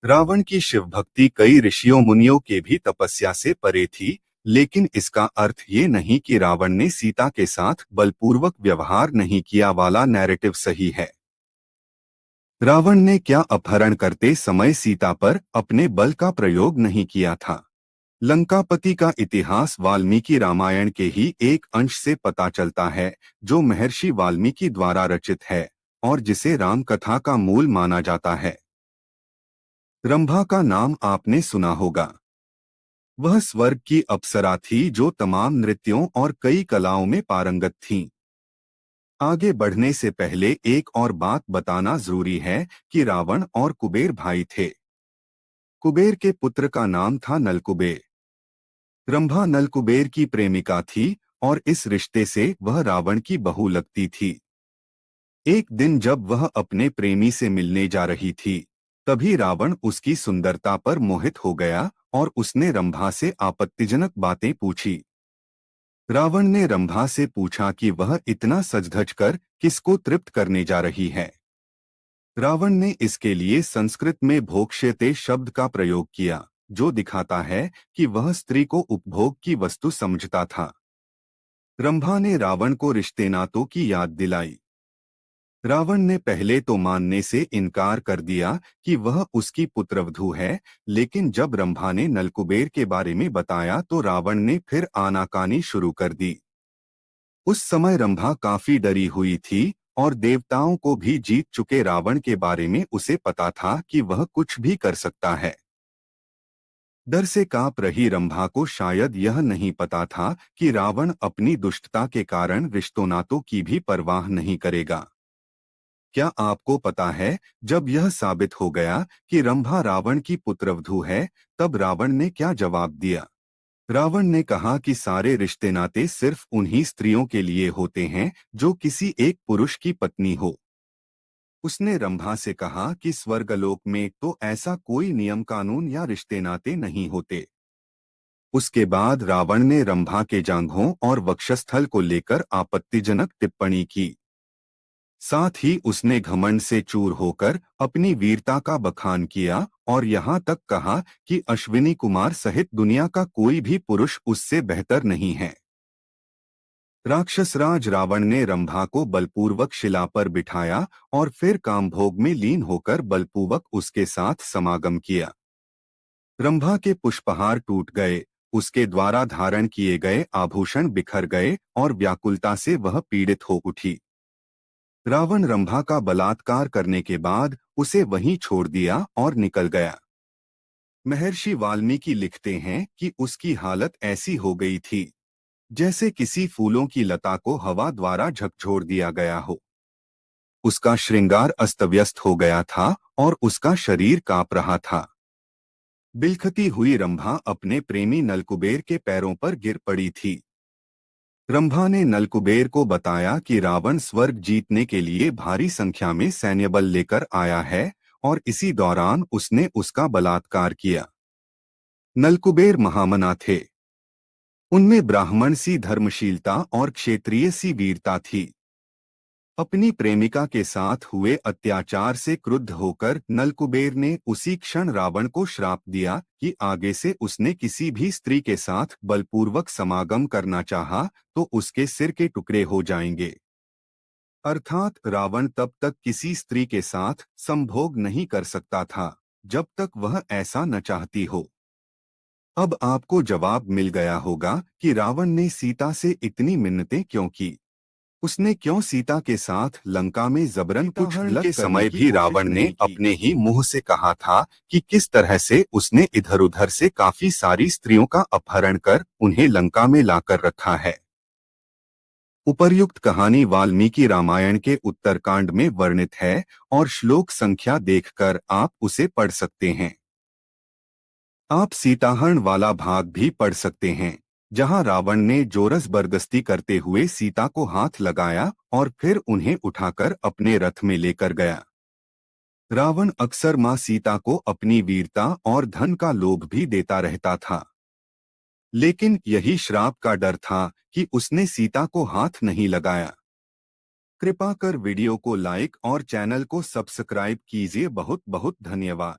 रावण की शिव भक्ति कई ऋषियों मुनियों के भी तपस्या से परे थी, लेकिन इसका अर्थ ये नहीं कि रावण ने सीता के साथ बलपूर्वक व्यवहार नहीं किया वाला नैरेटिव सही है। रावण ने क्या अपहरण करते समय सीता पर अपने बल का प्रयोग नहीं किया था। लंकापति का इतिहास वाल्मीकि रामायण के ही एक अंश से पता चलता है, जो महर्षि वाल्मीकि द्वारा रचित है और जिसे राम कथा का मूल माना जाता है। रंभा का नाम आपने सुना होगा। वह स्वर्ग की अप्सरा थी जो तमाम नृत्यों और कई कलाओं में पारंगत थीं। आगे बढ़ने से पहले एक और बात बताना जरूरी है कि रावण और कुबेर भाई थे। कुबेर के पुत्र का नाम था नलकुबेर। रंभा नलकुबेर की प्रेमिका थी और इस रिश्ते से वह रावण की बहू लगती थी। एक दिन जब वह अपने प्रेमी से मिलने जा रही थी, तभी रावण उसकी सुंदरता पर मोहित हो गया और उसने रंभा से आपत्तिजनक बातें पूछी। रावण ने रंभा से पूछा कि वह इतना सज-धज कर किसको तृप्त करने जा रही है। रावण ने इसके लिए संस्कृत में भोक्ष्यते शब्द का प्रयोग किया, जो दिखाता है कि वह स्त्री को उपभोग की वस्तु समझता था। रंभा ने रावण को रिश्ते नातों की याद दिलाई। रावण ने पहले तो मानने से इनकार कर दिया कि वह उसकी पुत्रवधू है, लेकिन जब रंभा ने नलकुबेर के बारे में बताया तो रावण ने फिर आनाकानी शुरू कर दी। उस समय रंभा काफी डरी हुई थी और देवताओं को भी जीत चुके रावण के बारे में उसे पता था कि वह कुछ भी कर सकता है। डर से कांप रही रंभा को शायद यह नहीं पता था कि रावण अपनी दुष्टता के कारण रिश्तों नातों की भी परवाह नहीं करेगा। क्या आपको पता है, जब यह साबित हो गया कि रंभा रावण की पुत्रवधू है, तब रावण ने क्या जवाब दिया? रावण ने कहा कि सारे रिश्ते नाते सिर्फ उन्हीं स्त्रियों के लिए होते हैं जो किसी एक पुरुष की पत्नी हो। उसने रंभा से कहा कि स्वर्गलोक में तो ऐसा कोई नियम कानून या रिश्ते नाते नहीं होते। उसके बाद रावण ने रंभा के जांघों और वक्षस्थल को लेकर आपत्तिजनक टिप्पणी की। साथ ही उसने घमंड से चूर होकर अपनी वीरता का बखान किया और यहाँ तक कहा कि अश्विनी कुमार सहित दुनिया का कोई भी पुरुष उससे बेहतर नहीं है। राक्षसराज रावण ने रंभा को बलपूर्वक शिला पर बिठाया और फिर कामभोग में लीन होकर बलपूर्वक उसके साथ समागम किया। रंभा के पुष्पहार टूट गए, उसके द्वारा धारण किए गए आभूषण बिखर गए और व्याकुलता से वह पीड़ित हो उठी। रावण रंभा का बलात्कार करने के बाद उसे वहीं छोड़ दिया और निकल गया। महर्षि वाल्मीकि लिखते हैं कि उसकी हालत ऐसी हो गई थी जैसे किसी फूलों की लता को हवा द्वारा झकझोर दिया गया हो। उसका श्रृंगार अस्तव्यस्त हो गया था और उसका शरीर कांप रहा था। बिलखती हुई रंभा अपने प्रेमी नलकुबेर के पैरों पर गिर पड़ी थी। रंभा ने नलकुबेर को बताया कि रावण स्वर्ग जीतने के लिए भारी संख्या में सैन्य बल लेकर आया है और इसी दौरान उसने उसका बलात्कार किया। नलकुबेर महामना थे। उनमें ब्राह्मण सी धर्मशीलता और क्षत्रिय सी वीरता थी। अपनी प्रेमिका के साथ हुए अत्याचार से क्रुद्ध होकर नलकुबेर ने उसी क्षण रावण को श्राप दिया कि आगे से उसने किसी भी स्त्री के साथ बलपूर्वक समागम करना चाहा तो उसके सिर के टुकड़े हो जाएंगे। अर्थात रावण तब तक किसी स्त्री के साथ संभोग नहीं कर सकता था जब तक वह ऐसा न चाहती हो। अब आपको जवाब मिल गया होगा कि रावण ने सीता से इतनी मिन्नतें क्यों की। उसने क्यों सीता के साथ लंका में जबरन कुछ गलत के समय भी रावण ने अपने ही मुंह से कहा था कि किस तरह से उसने इधर-उधर से काफी सारी स्त्रियों का अपहरण कर उन्हें लंका में लाकर रखा है। उपर्युक्त कहानी वाल्मीकि रामायण के उत्तरकांड में वर्णित है और श्लोक संख्या देखकर आप उसे पढ़ सकते हैं। आप सीताहरण वाला भाग भी पढ़ सकते हैं, जहां रावण ने जोरस बरदस्ती करते हुए सीता को हाथ लगाया और फिर उन्हें उठाकर अपने रथ में लेकर गया। रावण अक्सर मां सीता को अपनी वीरता और धन का लोभ भी देता रहता था, लेकिन यही श्राप का डर था कि उसने सीता को हाथ नहीं लगाया। कृपा कर वीडियो को लाइक और चैनल को सब्सक्राइब कीजिए। बहुत बहुत धन्यवाद।